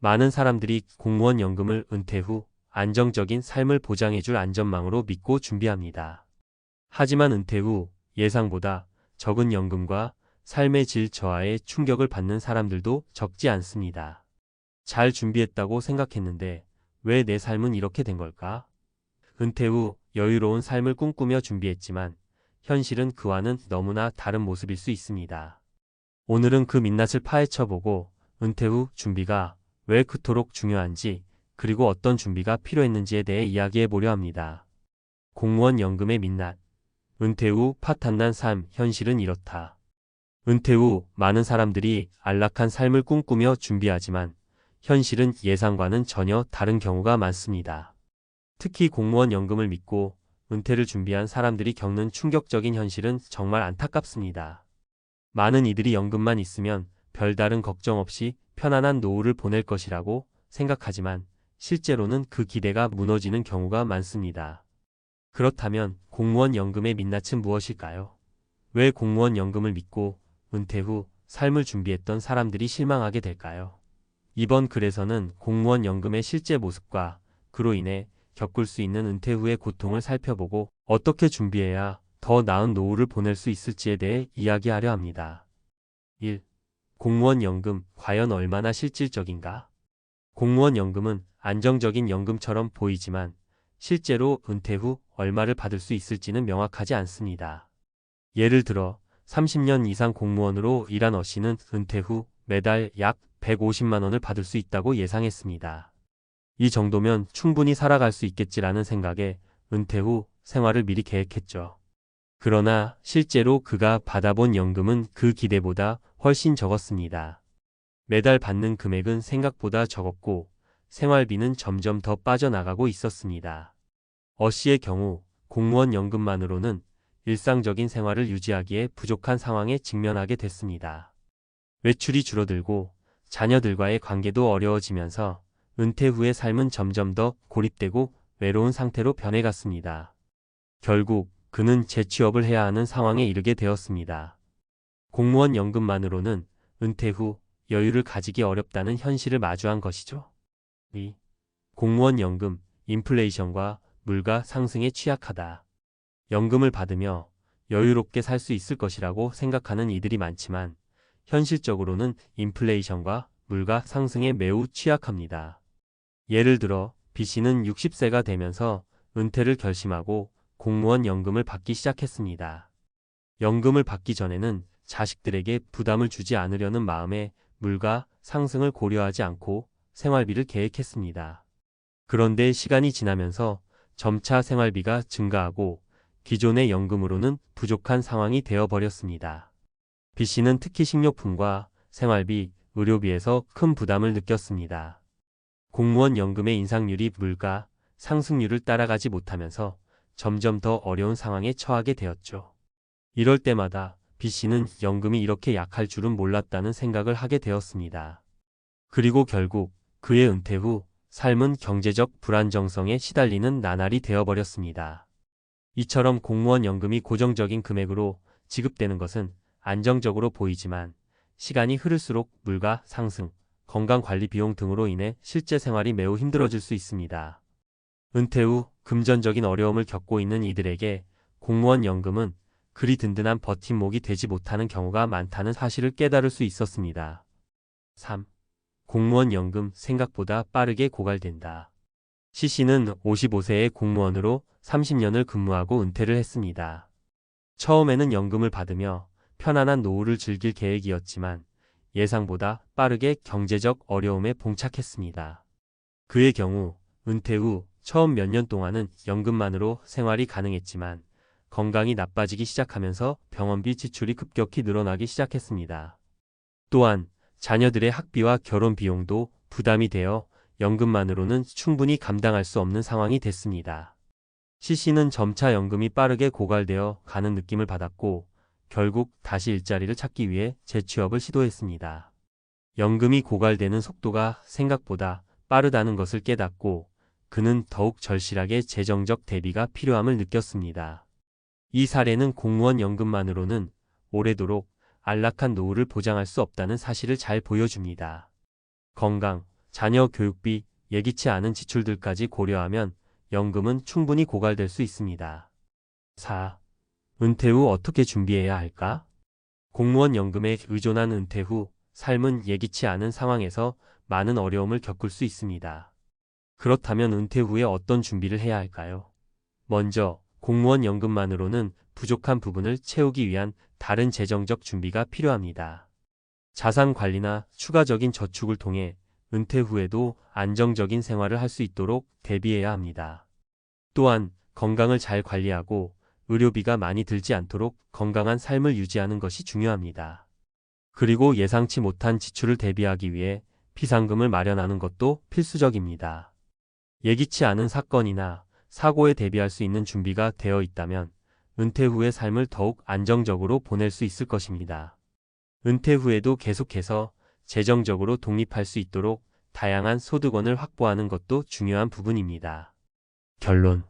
많은 사람들이 공무원 연금을 은퇴 후 안정적인 삶을 보장해줄 안전망으로 믿고 준비합니다. 하지만 은퇴 후 예상보다 적은 연금과 삶의 질 저하에 충격을 받는 사람들도 적지 않습니다. 잘 준비했다고 생각했는데 왜 내 삶은 이렇게 된 걸까? 은퇴 후 여유로운 삶을 꿈꾸며 준비했지만 현실은 그와는 너무나 다른 모습일 수 있습니다. 오늘은 그 민낯을 파헤쳐보고 은퇴 후 준비가 왜 그토록 중요한지, 그리고 어떤 준비가 필요했는지에 대해 이야기해 보려 합니다. 공무원 연금의 민낯. 은퇴 후 파탄난 삶, 현실은 이렇다. 은퇴 후 많은 사람들이 안락한 삶을 꿈꾸며 준비하지만 현실은 예상과는 전혀 다른 경우가 많습니다. 특히 공무원 연금을 믿고 은퇴를 준비한 사람들이 겪는 충격적인 현실은 정말 안타깝습니다. 많은 이들이 연금만 있으면 별다른 걱정 없이 편안한 노후를 보낼 것이라고 생각하지만 실제로는 그 기대가 무너지는 경우가 많습니다. 그렇다면 공무원 연금의 민낯은 무엇일까요? 왜 공무원 연금을 믿고 은퇴 후 삶을 준비했던 사람들이 실망하게 될까요? 이번 글에서는 공무원 연금의 실제 모습과 그로 인해 겪을 수 있는 은퇴 후의 고통을 살펴보고 어떻게 준비해야 더 나은 노후를 보낼 수 있을지에 대해 이야기하려 합니다. 1. 공무원 연금, 과연 얼마나 실질적인가? 공무원 연금은 안정적인 연금처럼 보이지만 실제로 은퇴 후 얼마를 받을 수 있을지는 명확하지 않습니다. 예를 들어 30년 이상 공무원으로 일한 어 씨는 은퇴 후 매달 약 150만 원을 받을 수 있다고 예상했습니다. 이 정도면 충분히 살아갈 수 있겠지라는 생각에 은퇴 후 생활을 미리 계획했죠. 그러나 실제로 그가 받아본 연금은 그 기대보다 훨씬 적었습니다. 매달 받는 금액은 생각보다 적었고 생활비는 점점 더 빠져나가고 있었습니다. 어 씨의 경우 공무원 연금만으로는 일상적인 생활을 유지하기에 부족한 상황에 직면하게 됐습니다. 외출이 줄어들고 자녀들과의 관계도 어려워지면서 은퇴 후의 삶은 점점 더 고립되고 외로운 상태로 변해갔습니다. 결국 그는 재취업을 해야 하는 상황에 이르게 되었습니다. 공무원 연금만으로는 은퇴 후 여유를 가지기 어렵다는 현실을 마주한 것이죠. 2. 공무원 연금, 인플레이션과 물가 상승에 취약하다. 연금을 받으며 여유롭게 살 수 있을 것이라고 생각하는 이들이 많지만 현실적으로는 인플레이션과 물가 상승에 매우 취약합니다. 예를 들어 B 씨는 60세가 되면서 은퇴를 결심하고 공무원 연금을 받기 시작했습니다. 연금을 받기 전에는 자식들에게 부담을 주지 않으려는 마음에 물가 상승을 고려하지 않고 생활비를 계획했습니다. 그런데 시간이 지나면서 점차 생활비가 증가하고 기존의 연금으로는 부족한 상황이 되어버렸습니다. B 씨는 특히 식료품과 생활비, 의료비에서 큰 부담을 느꼈습니다. 공무원 연금의 인상률이 물가 상승률을 따라가지 못하면서 점점 더 어려운 상황에 처하게 되었죠. 이럴 때마다 B 씨는 연금이 이렇게 약할 줄은 몰랐다는 생각을 하게 되었습니다. 그리고 결국 그의 은퇴 후 삶은 경제적 불안정성에 시달리는 나날이 되어버렸습니다. 이처럼 공무원 연금이 고정적인 금액으로 지급되는 것은 안정적으로 보이지만 시간이 흐를수록 물가 상승, 건강관리 비용 등으로 인해 실제 생활이 매우 힘들어질 수 있습니다. 은퇴 후 금전적인 어려움을 겪고 있는 이들에게 공무원 연금은 그리 든든한 버팀목이 되지 못하는 경우가 많다는 사실을 깨달을 수 있었습니다. 3. 공무원 연금 생각보다 빠르게 고갈된다. C 씨는 55세의 공무원으로 30년을 근무하고 은퇴를 했습니다. 처음에는 연금을 받으며 편안한 노후를 즐길 계획이었지만 예상보다 빠르게 경제적 어려움에 봉착했습니다. 그의 경우 은퇴 후 처음 몇 년 동안은 연금만으로 생활이 가능했지만 건강이 나빠지기 시작하면서 병원비 지출이 급격히 늘어나기 시작했습니다. 또한 자녀들의 학비와 결혼 비용도 부담이 되어 연금만으로는 충분히 감당할 수 없는 상황이 됐습니다. C 씨는 점차 연금이 빠르게 고갈되어 가는 느낌을 받았고 결국 다시 일자리를 찾기 위해 재취업을 시도했습니다. 연금이 고갈되는 속도가 생각보다 빠르다는 것을 깨닫고 그는 더욱 절실하게 재정적 대비가 필요함을 느꼈습니다. 이 사례는 공무원 연금만으로는 오래도록 안락한 노후를 보장할 수 없다는 사실을 잘 보여줍니다. 건강, 자녀 교육비, 예기치 않은 지출들까지 고려하면 연금은 충분히 고갈될 수 있습니다. 4. 은퇴 후 어떻게 준비해야 할까? 공무원 연금에 의존한 은퇴 후 삶은 예기치 않은 상황에서 많은 어려움을 겪을 수 있습니다. 그렇다면 은퇴 후에 어떤 준비를 해야 할까요? 먼저 공무원 연금만으로는 부족한 부분을 채우기 위한 다른 재정적 준비가 필요합니다. 자산 관리나 추가적인 저축을 통해 은퇴 후에도 안정적인 생활을 할 수 있도록 대비해야 합니다. 또한 건강을 잘 관리하고 의료비가 많이 들지 않도록 건강한 삶을 유지하는 것이 중요합니다. 그리고 예상치 못한 지출을 대비하기 위해 비상금을 마련하는 것도 필수적입니다. 예기치 않은 사건이나 사고에 대비할 수 있는 준비가 되어 있다면 은퇴 후의 삶을 더욱 안정적으로 보낼 수 있을 것입니다. 은퇴 후에도 계속해서 재정적으로 독립할 수 있도록 다양한 소득원을 확보하는 것도 중요한 부분입니다. 결론.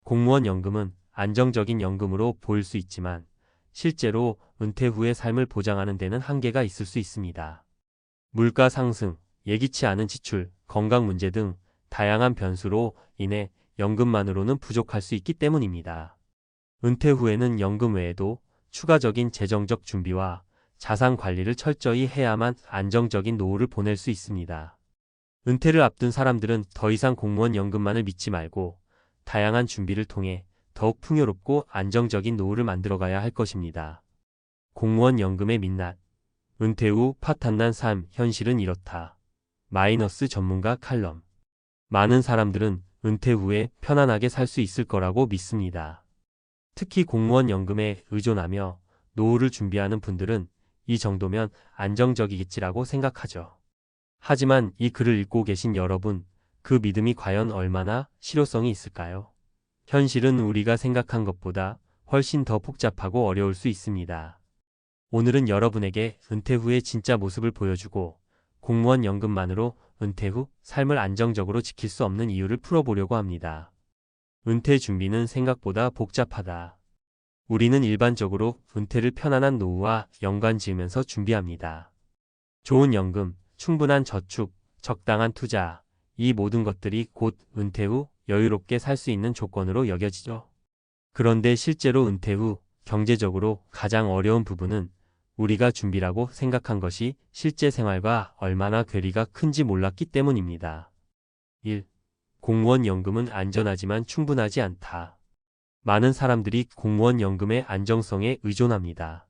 공무원 연금은 안정적인 연금으로 보일 수 있지만 실제로 은퇴 후의 삶을 보장하는 데는 한계가 있을 수 있습니다. 물가 상승, 예기치 않은 지출, 건강 문제 등 다양한 변수로 인해 연금만으로는 부족할 수 있기 때문입니다. 은퇴 후에는 연금 외에도 추가적인 재정적 준비와 자산 관리를 철저히 해야만 안정적인 노후를 보낼 수 있습니다. 은퇴를 앞둔 사람들은 더 이상 공무원 연금만을 믿지 말고 다양한 준비를 통해 더욱 풍요롭고 안정적인 노후를 만들어가야 할 것입니다. 공무원 연금의 민낯. 은퇴 후 파탄난 삶, 현실은 이렇다. 마이너스 전문가 칼럼. 많은 사람들은 은퇴 후에 편안하게 살 수 있을 거라고 믿습니다. 특히 공무원 연금에 의존하며 노후를 준비하는 분들은 이 정도면 안정적이겠지라고 생각하죠. 하지만 이 글을 읽고 계신 여러분, 그 믿음이 과연 얼마나 실효성이 있을까요? 현실은 우리가 생각한 것보다 훨씬 더 복잡하고 어려울 수 있습니다. 오늘은 여러분에게 은퇴 후의 진짜 모습을 보여주고 공무원 연금만으로 은퇴 후 삶을 안정적으로 지킬 수 없는 이유를 풀어보려고 합니다. 은퇴 준비는 생각보다 복잡하다. 우리는 일반적으로 은퇴를 편안한 노후와 연관 지으면서 준비합니다. 좋은 연금, 충분한 저축, 적당한 투자, 이 모든 것들이 곧 은퇴 후 여유롭게 살 수 있는 조건으로 여겨지죠. 그런데 실제로 은퇴 후 경제적으로 가장 어려운 부분은 우리가 준비라고 생각한 것이 실제 생활과 얼마나 괴리가 큰지 몰랐기 때문입니다. 1. 공무원 연금은 안전하지만 충분하지 않다. 많은 사람들이 공무원 연금의 안정성에 의존합니다.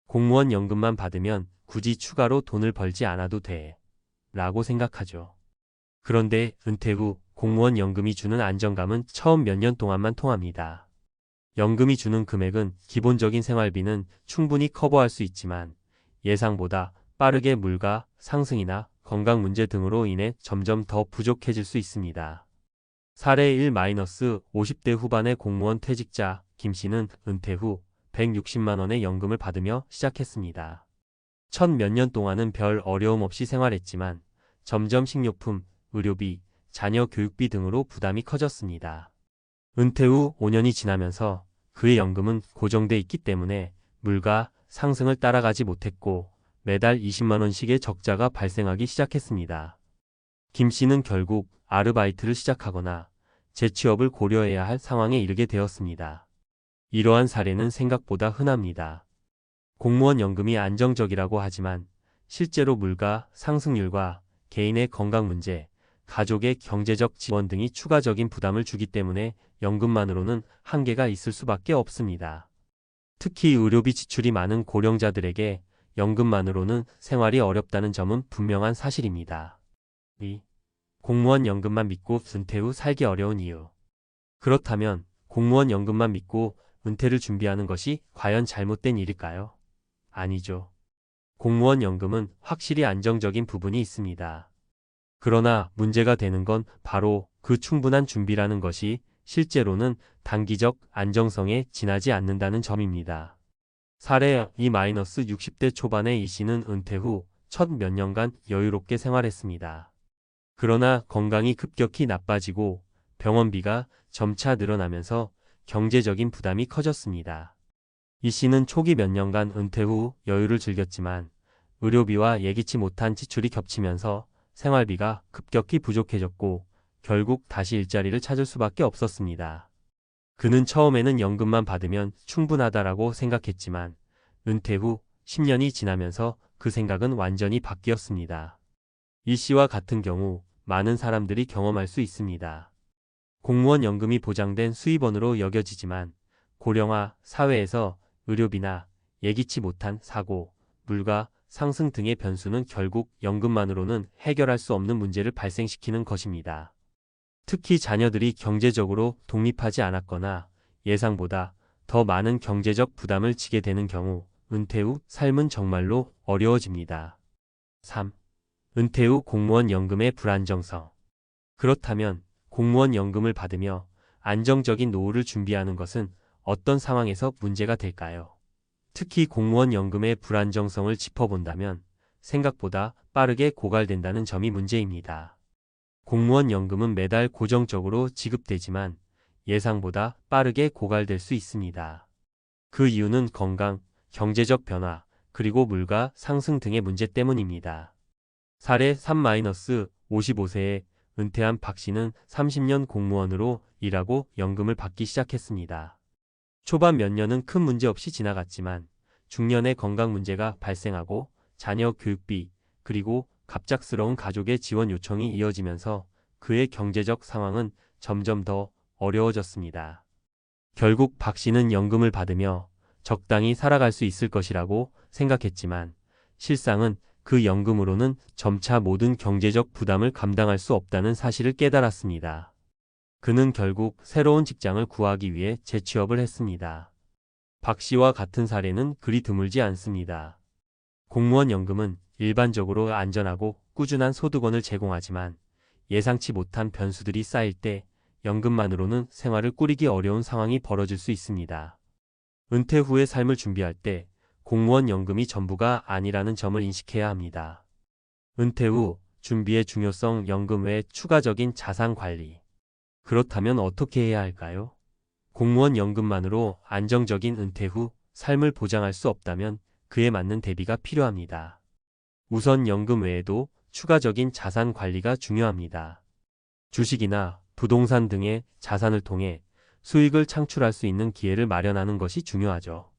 공무원 연금만 받으면 굳이 추가로 돈을 벌지 않아도 돼. 라고 생각하죠. 그런데 은퇴 후 공무원 연금이 주는 안정감은 처음 몇 년 동안만 통합니다. 연금이 주는 금액은 기본적인 생활비는 충분히 커버할 수 있지만 예상보다 빠르게 물가 상승이나 건강 문제 등으로 인해 점점 더 부족해질 수 있습니다. 사례 1-50대 후반의 공무원 퇴직자 김 씨는 은퇴 후 160만 원의 연금을 받으며 시작했습니다. 첫 몇 년 동안은 별 어려움 없이 생활했지만 점점 식료품, 의료비, 자녀 교육비 등으로 부담이 커졌습니다. 은퇴 후 5년이 지나면서 그의 연금은 고정돼 있기 때문에 물가 상승을 따라가지 못했고 매달 20만 원씩의 적자가 발생하기 시작했습니다. 김 씨는 결국 아르바이트를 시작하거나 재취업을 고려해야 할 상황에 이르게 되었습니다. 이러한 사례는 생각보다 흔합니다. 공무원 연금이 안정적이라고 하지만 실제로 물가 상승률과 개인의 건강 문제, 가족의 경제적 지원 등이 추가적인 부담을 주기 때문에 연금만으로는 한계가 있을 수밖에 없습니다. 특히 의료비 지출이 많은 고령자들에게 연금만으로는 생활이 어렵다는 점은 분명한 사실입니다. 2. 공무원 연금만 믿고 은퇴 후 살기 어려운 이유. 그렇다면 공무원 연금만 믿고 은퇴를 준비하는 것이 과연 잘못된 일일까요? 아니죠. 공무원 연금은 확실히 안정적인 부분이 있습니다. 그러나 문제가 되는 건 바로 그 충분한 준비라는 것이 실제로는 단기적 안정성에 지나지 않는다는 점입니다. 사례 2-60대 초반의 이 씨는 은퇴 후 첫 몇 년간 여유롭게 생활했습니다. 그러나 건강이 급격히 나빠지고 병원비가 점차 늘어나면서 경제적인 부담이 커졌습니다. 이 씨는 초기 몇 년간 은퇴 후 여유를 즐겼지만 의료비와 예기치 못한 지출이 겹치면서 생활비가 급격히 부족해졌고 결국 다시 일자리를 찾을 수밖에 없었습니다. 그는 처음에는 연금만 받으면 충분하다라고 생각했지만 은퇴 후 10년이 지나면서 그 생각은 완전히 바뀌었습니다. 이 씨와 같은 경우 많은 사람들이 경험할 수 있습니다. 공무원 연금이 보장된 수입원으로 여겨지지만 고령화 사회에서 의료비나 예기치 못한 사고, 물가 상승 등의 변수는 결국 연금만으로는 해결할 수 없는 문제를 발생시키는 것입니다. 특히 자녀들이 경제적으로 독립하지 않았거나 예상보다 더 많은 경제적 부담을 지게 되는 경우 은퇴 후 삶은 정말로 어려워집니다. 3. 은퇴 후 공무원 연금의 불안정성. 그렇다면 공무원 연금을 받으며 안정적인 노후를 준비하는 것은 어떤 상황에서 문제가 될까요? 특히 공무원 연금의 불안정성을 짚어본다면 생각보다 빠르게 고갈된다는 점이 문제입니다. 공무원 연금은 매달 고정적으로 지급되지만 예상보다 빠르게 고갈될 수 있습니다. 그 이유는 건강, 경제적 변화, 그리고 물가 상승 등의 문제 때문입니다. 사례 3-55세에 은퇴한 박 씨는 30년 공무원으로 일하고 연금을 받기 시작했습니다. 초반 몇 년은 큰 문제 없이 지나갔지만 중년에 건강 문제가 발생하고 자녀 교육비, 그리고 갑작스러운 가족의 지원 요청이 이어지면서 그의 경제적 상황은 점점 더 어려워졌습니다. 결국 박 씨는 연금을 받으며 적당히 살아갈 수 있을 것이라고 생각했지만 실상은 그 연금으로는 점차 모든 경제적 부담을 감당할 수 없다는 사실을 깨달았습니다. 그는 결국 새로운 직장을 구하기 위해 재취업을 했습니다. 박 씨와 같은 사례는 그리 드물지 않습니다. 공무원 연금은 일반적으로 안전하고 꾸준한 소득원을 제공하지만 예상치 못한 변수들이 쌓일 때 연금만으로는 생활을 꾸리기 어려운 상황이 벌어질 수 있습니다. 은퇴 후의 삶을 준비할 때 공무원 연금이 전부가 아니라는 점을 인식해야 합니다. 은퇴 후 준비의 중요성 연금 외 추가적인 자산 관리. 그렇다면 어떻게 해야 할까요? 공무원 연금만으로 안정적인 은퇴 후 삶을 보장할 수 없다면 그에 맞는 대비가 필요합니다. 우선 연금 외에도 추가적인 자산 관리가 중요합니다. 주식이나 부동산 등의 자산을 통해 수익을 창출할 수 있는 기회를 마련하는 것이 중요하죠.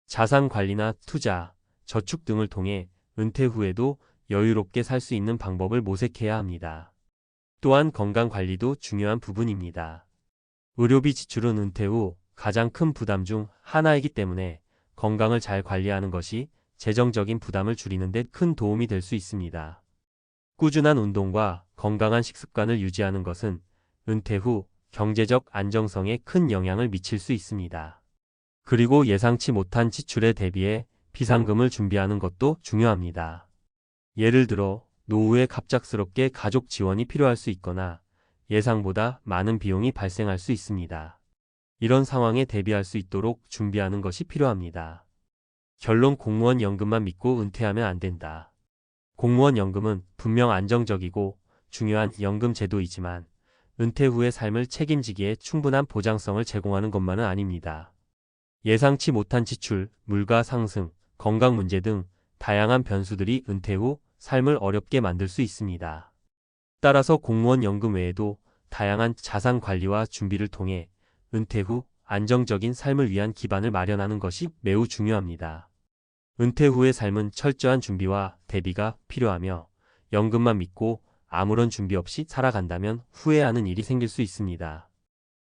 자산 관리나 투자, 저축 등을 통해 은퇴 후에도 여유롭게 살 수 있는 방법을 모색해야 합니다. 또한 건강 관리도 중요한 부분입니다. 의료비 지출은 은퇴 후 가장 큰 부담 중 하나이기 때문에 건강을 잘 관리하는 것이 재정적인 부담을 줄이는 데 큰 도움이 될 수 있습니다. 꾸준한 운동과 건강한 식습관을 유지하는 것은 은퇴 후 경제적 안정성에 큰 영향을 미칠 수 있습니다. 그리고 예상치 못한 지출에 대비해 비상금을 준비하는 것도 중요합니다. 예를 들어 노후에 갑작스럽게 가족 지원이 필요할 수 있거나 예상보다 많은 비용이 발생할 수 있습니다. 이런 상황에 대비할 수 있도록 준비하는 것이 필요합니다. 결론 공무원 연금만 믿고 은퇴하면 안 된다. 공무원 연금은 분명 안정적이고 중요한 연금 제도이지만 은퇴 후의 삶을 책임지기에 충분한 보장성을 제공하는 것만은 아닙니다. 예상치 못한 지출, 물가 상승, 건강 문제 등 다양한 변수들이 은퇴 후 삶을 어렵게 만들 수 있습니다. 따라서 공무원 연금 외에도 다양한 자산 관리와 준비를 통해 은퇴 후 안정적인 삶을 위한 기반을 마련하는 것이 매우 중요합니다. 은퇴 후의 삶은 철저한 준비와 대비가 필요하며 연금만 믿고 아무런 준비 없이 살아간다면 후회하는 일이 생길 수 있습니다.